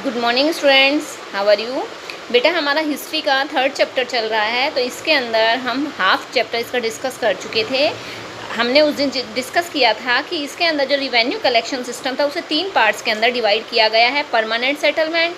Good morning students, how are you. बेटा हमारा history का थर्ड चैप्टर चल रहा है, तो इसके अंदर हम हाफ चैप्टर इसका डिस्कस कर चुके थे। हमने उस दिन डिस्कस किया था कि इसके अंदर जो रिवेन्यू कलेक्शन सिस्टम था उसे 3 पार्ट्स के अंदर डिवाइड किया गया है, परमानेंट सेटलमेंट,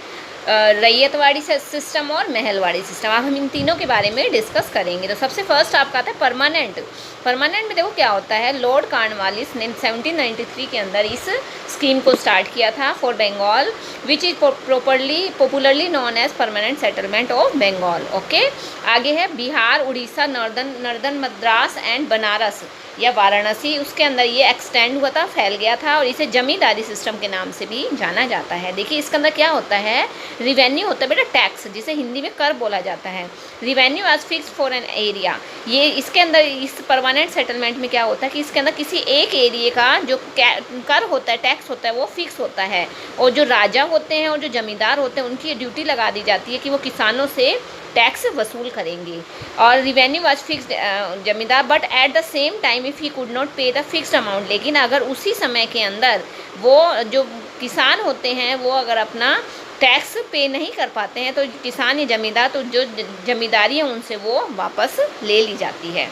रैयतवाड़ी सिस्टम और महलवाड़ी सिस्टम। अब हम इन तीनों के बारे में डिस्कस करेंगे। तो सबसे फर्स्ट आपका आता है परमानेंट। परमानेंट में देखो क्या होता है, लॉर्ड कॉर्नवालिस ने 1793 के अंदर इस स्कीम को स्टार्ट किया था for Bengal, which is popularly known as permanent settlement of Bengal. Okay, आगे है बिहार, उड़ीसा, नॉर्दर्न मद्रास एंड बनारस या वाराणसी, उसके अंदर ये एक्सटेंड हुआ था, फैल गया था, और इसे जमींदारी सिस्टम के नाम से भी जाना जाता है। देखिए इसके अंदर क्या होता है, रिवेन्यू होता है बेटा टैक्स, जिसे हिंदी में कर बोला जाता है। Revenue as fix for an area, ये इसके अंदर इस परमानेंट सेटलमेंट में क्या होता है कि इसके अंदर किसी एक एरिया का जो कर होता है, टैक्स होता है, वो फिक्स होता है, और जो राजा होते हैं और जो जमींदार होते हैं उनकी ड्यूटी लगा दी जाती है कि वो किसानों से टैक्स वसूल करेंगे। और रिवेन्यू वाज फिक्स्ड जमींदार, but at the same time if he could not पे द फिक्स्ड अमाउंट, लेकिन अगर उसी समय के अंदर वो जो किसान होते हैं वो अगर अपना टैक्स पे नहीं कर पाते हैं तो किसान या जमींदार, तो जो जमींदारी है उनसे वो वापस ले ली जाती है।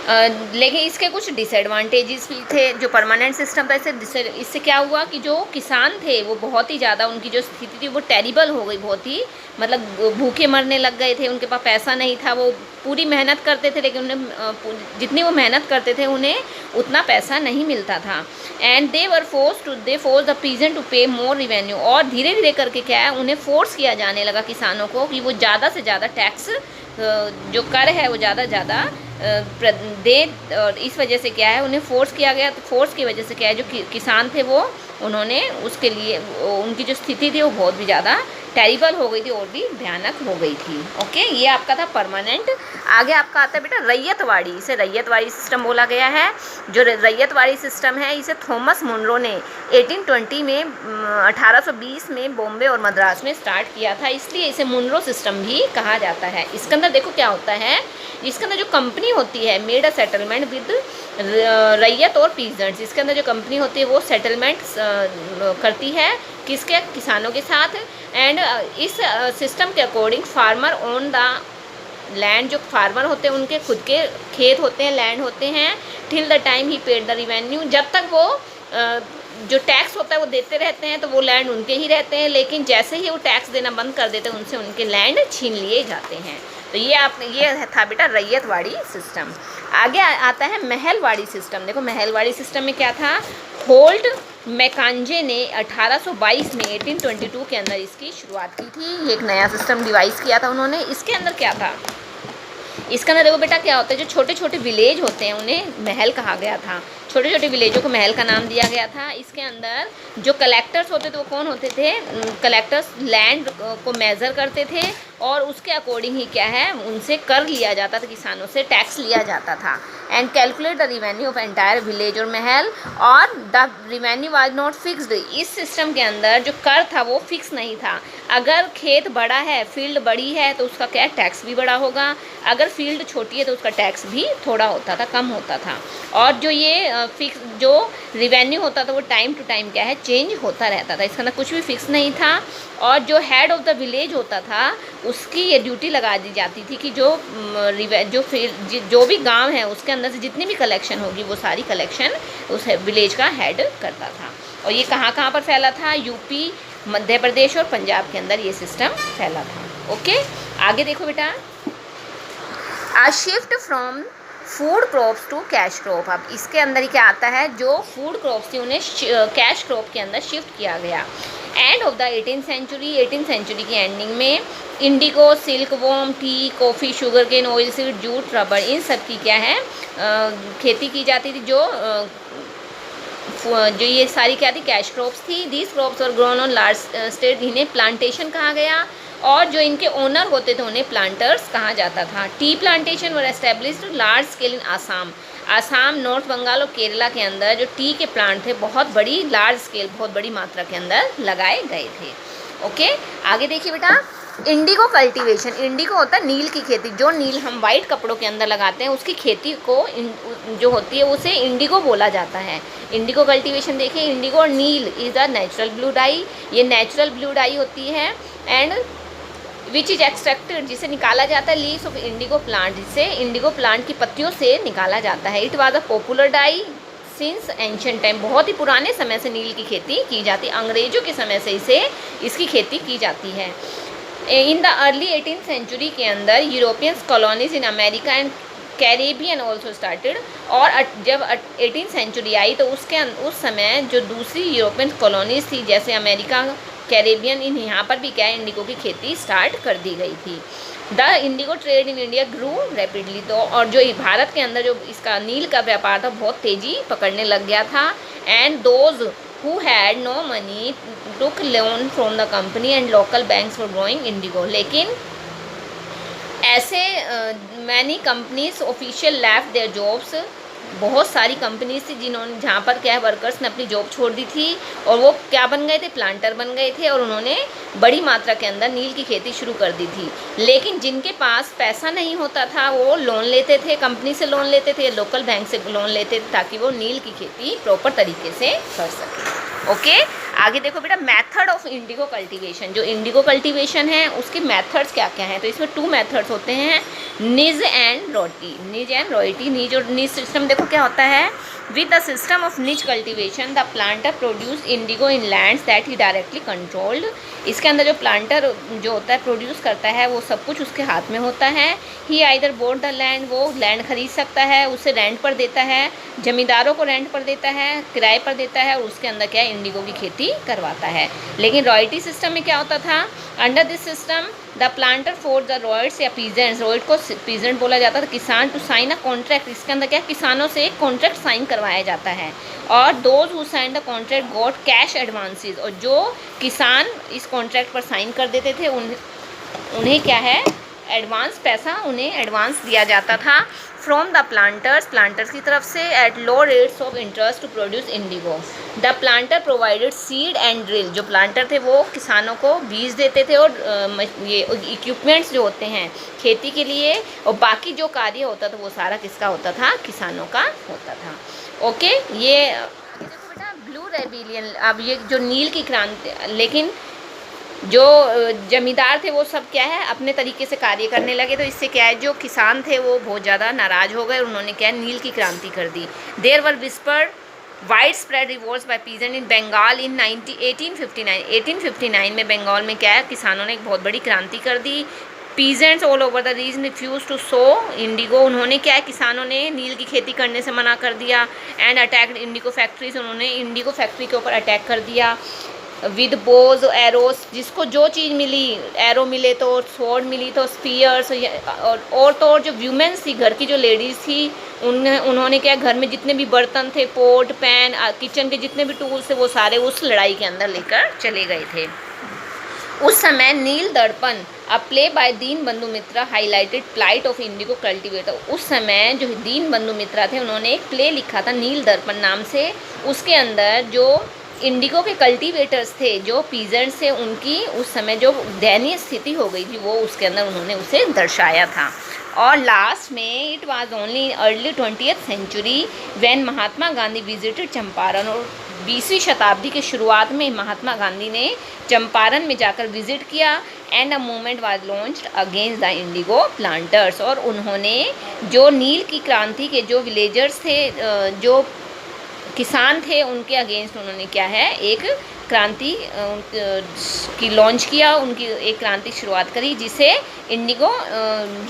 लेकिन इसके कुछ डिसएडवांटेजेस भी थे। जो परमानेंट सिस्टम था इससे क्या हुआ कि जो किसान थे वो बहुत ही ज़्यादा, उनकी जो स्थिति थी वो टेरिबल हो गई, बहुत ही मतलब भूखे मरने लग गए थे। उनके पास पैसा नहीं था, वो पूरी मेहनत करते थे लेकिन उन्हें जितनी वो मेहनत करते थे उन्हें उतना पैसा नहीं मिलता था। And they force the peasant to pay more revenue, और धीरे धीरे करके क्या है, उन्हें फोर्स किया जाने लगा किसानों को कि वो ज़्यादा से ज़्यादा टैक्स जो कर है वो ज़्यादा ज़्यादा दे। और इस वजह से क्या है, उन्हें फोर्स किया गया। तो फोर्स की वजह से क्या है, जो किसान थे वो उन्होंने उसके लिए उनकी जो स्थिति थी वो बहुत भी ज़्यादा टेरिबल हो गई थी और भी भयानक हो गई थी। ओके, ये आपका था परमानेंट। आगे आपका आता है बेटा रैयतवाड़ी। इसे रैयतवाड़ी सिस्टम बोला गया है। जो रैयतवाड़ी सिस्टम है इसे थॉमस मुनरो ने 1820 में 1820 में बॉम्बे और मद्रास में स्टार्ट किया था, इसलिए इसे मुनरो सिस्टम भी कहा जाता है। इसके अंदर देखो क्या होता है, इसके अंदर जो कंपनी होती है मेड अ सेटलमेंट विद रैयत और पीजेंट्स। इसके अंदर जो कंपनी होती है वो सेटलमेंट करती है किसके, किसानों के साथ। एंड इस सिस्टम के according farmer own the land, जो फार्मर होते हैं उनके खुद के खेत होते हैं, लैंड होते हैं, till the time he paid the revenue, जब तक वो जो टैक्स होता है वो देते रहते हैं तो वो लैंड उनके ही रहते हैं, लेकिन जैसे ही वो टैक्स देना बंद कर देते हैं उनसे उनके लैंड छीन लिए जाते हैं। तो ये था बेटा रैयतवाड़ी सिस्टम। आगे आता है महलवाड़ी सिस्टम। देखो महलवाड़ी सिस्टम में क्या था, होल्ट मैकांजे ने 1822 में 1822 के अंदर इसकी शुरुआत की थी। ये एक नया सिस्टम डिवाइस किया था उन्होंने। इसके अंदर क्या था, इसके अंदर देखो बेटा क्या होता है, जो छोटे छोटे विलेज होते हैं उन्हें महल कहा गया था। छोटे छोटे विलेजों को महल का नाम दिया गया था। इसके अंदर जो कलेक्टर्स होते थे वो कौन होते थे, कलेक्टर्स लैंड को मेज़र करते थे और उसके अकॉर्डिंग ही क्या है, उनसे कर लिया जाता था, किसानों से टैक्स लिया जाता था। And calculate the revenue of entire village और महल, और the revenue was not fixed. इस सिस्टम के अंदर जो कर था वो फिक्स नहीं था। अगर खेत बड़ा है, फील्ड बड़ी है तो उसका क्या टैक्स भी बड़ा होगा, अगर फील्ड छोटी है तो उसका टैक्स भी थोड़ा होता था, कम होता था। और जो ये फिक्स जो रिवेन्यू होता था वो टाइम टू टाइम क्या है, चेंज होता रहता था। इसके अंदर कुछ भी फिक्स नहीं था। और जो हेड ऑफ द विलेज होता था उसकी ये ड्यूटी लगा दी जाती थी कि जो भी गांव है उसके अंदर से जितनी भी कलेक्शन होगी वो सारी कलेक्शन उस विलेज का हेड करता था। और ये कहाँ कहाँ पर फैला था, यूपी, मध्य प्रदेश और पंजाब के अंदर ये सिस्टम फैला था। ओके, आगे देखो बेटा, a shift from food crops to cash crop. अब इसके अंदर ही क्या आता है, जो फूड क्रॉप्स थी उन्हें कैश क्रॉप के अंदर शिफ्ट किया गया। End of the 18th century की एंडिंग में indigo, silk worm, tea, coffee, sugar cane, oil seed, jute, rubber, इन सब की क्या है खेती की जाती थी। जो ये सारी क्या थी, कैश क्रॉप्स थी। दीज क्रॉप्स और ग्रोन ऑन लार्ज स्टेट, इन्हें प्लांटेशन कहा गया, और जो इनके ओनर होते थे उन्हें प्लांटर्स कहा जाता था। Tea plantation were established large scale in Assam, north Bengal और केरला के अंदर जो टी के प्लांट थे बहुत लार्ज स्केल, बहुत बड़ी मात्रा के अंदर लगाए गए थे। ओके, आगे देखिए बेटा, इंडिगो कल्टीवेशन, इंडिगो होता है नील की खेती, जो नील हम वाइट कपड़ों के अंदर लगाते हैं उसकी खेती को जो होती है उसे इंडिगो बोला जाता है। इंडिगो कल्टीवेशन देखिए, इंडिगो और नील is a natural blue dye, ये नेचुरल ब्लू डाई होती है। एंड विच इज एक्सट्रैक्टेड, जिसे निकाला जाता है लीव्स ऑफ इंडिगो प्लांट, जिसे इंडिगो प्लांट की पत्तियों से निकाला जाता है। It was a popular dye since ancient time, बहुत ही पुराने समय से नील की खेती की जाती है, अंग्रेजों के समय से इसकी खेती की जाती है। In the early 18th century के अंदर Europeans colonies in America and Caribbean also started, और जब 18th सेंचुरी आई तो उस समय जो दूसरी यूरोपियन कॉलोनीज थी जैसे अमेरिका, कैरेबियन, इन यहाँ पर भी क्या है इंडिगो की खेती स्टार्ट कर दी गई थी। The indigo trade in India grew rapidly, तो और जो भारत के अंदर जो इसका नील का व्यापार था बहुत तेज़ी पकड़ने लग गया था। And those who had no money took loan from the company and local banks for growing indigo, लेकिन ऐसे many companies official left their jobs, बहुत सारी कंपनीज थी जहाँ पर क्या है वर्कर्स ने अपनी जॉब छोड़ दी थी और वो क्या बन गए थे, प्लांटर बन गए थे, और उन्होंने बड़ी मात्रा के अंदर नील की खेती शुरू कर दी थी। लेकिन जिनके पास पैसा नहीं होता था वो लोन लेते थे, कंपनी से लोन लेते थे, लोकल बैंक से लोन लेते थे ताकि वो नील की खेती प्रॉपर तरीके से कर सकें। ओके, आगे देखो बेटा, मेथड ऑफ इंडिगो कल्टीवेशन, जो इंडिगो कल्टीवेशन है उसके मेथड्स क्या क्या हैं, तो इसमें 2 मेथड्स होते हैं, निज एंड रॉयटी। निज एंड रॉयटी, निज और निज सिस्टम देखो क्या होता है, विद द सिस्टम ऑफ निज cultivation the planter produce Indigo in lands that he directly controlled. इसके अंदर जो प्लांटर जो होता है प्रोड्यूस करता है वो सब कुछ उसके हाथ में होता है। ही आइदर बोट द लैंड, वो लैंड खरीद सकता है, उसे रेंट पर देता है, जमींदारों को रेंट पर देता है, किराए पर देता है, और उसके अंदर क्या है इंडिगो की खेती करवाता है। लेकिन रॉयल्टी सिस्टम में क्या होता था, under this system the planter for the riots या पीजेंट्स, रॉयट को पीजेंट बोला जाता था, किसान टू साइन अ कॉन्ट्रैक्ट, इसके अंदर क्या किसानों से एक कॉन्ट्रैक्ट साइन करवाया जाता है, और those who sign the contract got cash advances, और जो किसान इस कॉन्ट्रैक्ट पर साइन कर देते थे उन्हें क्या है एडवांस पैसा उन्हें एडवांस दिया जाता था फ्रॉम द प्लांटर्स की तरफ से at low rates of interest to produce indigo. The planter provided seed and drill, जो प्लांटर थे वो किसानों को बीज देते थे और ये इक्विपमेंट्स जो होते हैं खेती के लिए, और बाकी जो कार्य होता था वो सारा किसका होता था, किसानों का होता था। ओके, ये देखो बेटा ब्लू रेबिलियन, अब ये जो नील की क्रांति, लेकिन जो जमींदार थे वो सब क्या है अपने तरीके से कार्य करने लगे, तो इससे क्या है जो किसान थे वो बहुत ज़्यादा नाराज़ हो गए, उन्होंने क्या नील की क्रांति कर दी। There were whispered wide spread revolts by peasant in Bengal in 1859 में बंगाल में क्या है किसानों ने एक बहुत बड़ी क्रांति कर दी। Peasants all over the region refuse to sow indigo, उन्होंने क्या है किसानों ने नील की खेती करने से मना कर दिया। एंड अटैक्ड इंडिगो फैक्ट्रीज, उन्होंने इंडिगो फैक्ट्री के ऊपर अटैक कर दिया। विद बोज एरोस, जिसको जो चीज़ मिली, एरो मिले तो स्वॉर्ड मिली तो स्पीयर्स, और तो और जो व्यूमेंस थी घर की जो लेडीज़ थी उन्होंने क्या घर में जितने भी बर्तन थे, पोट पैन, किचन के जितने भी टूल्स थे वो सारे उस लड़ाई के अंदर लेकर चले गए थे। उस समय नील दर्पण अ play by Dinabandhu Mitra highlighted plight of indigo cultivator, उस समय जो दीन बंधु मित्रा थे उन्होंने एक प्ले लिखा था नील दर्पण नाम से, उसके अंदर जो इंडिगो के कल्टीवेटर्स थे, जो पीजेंट्स थे, उनकी उस समय जो दयनीय स्थिति हो गई थी वो उसके अंदर उन्होंने उसे दर्शाया था। और लास्ट में it was only early 20th century when Mahatma Gandhi visited Champaran, और 20वीं शताब्दी के शुरुआत में महात्मा गांधी ने चंपारण में जाकर विजिट किया। And a movement was launched against the Indigo planters, और उन्होंने जो नील की क्रांति के जो विलेजर्स थे, जो किसान थे, उनके अगेंस्ट उन्होंने क्या है एक क्रांति की लॉन्च किया, उनकी एक क्रांति शुरुआत करी जिसे इंडिगो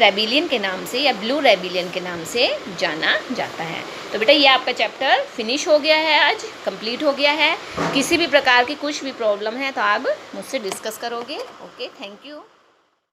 रेबिलियन के नाम से या ब्लू रेबिलियन के नाम से जाना जाता है। तो बेटा ये आपका चैप्टर फिनिश हो गया है, आज कंप्लीट हो गया है। किसी भी प्रकार की कुछ भी प्रॉब्लम है तो आप मुझसे डिस्कस करोगे। Okay, thank you.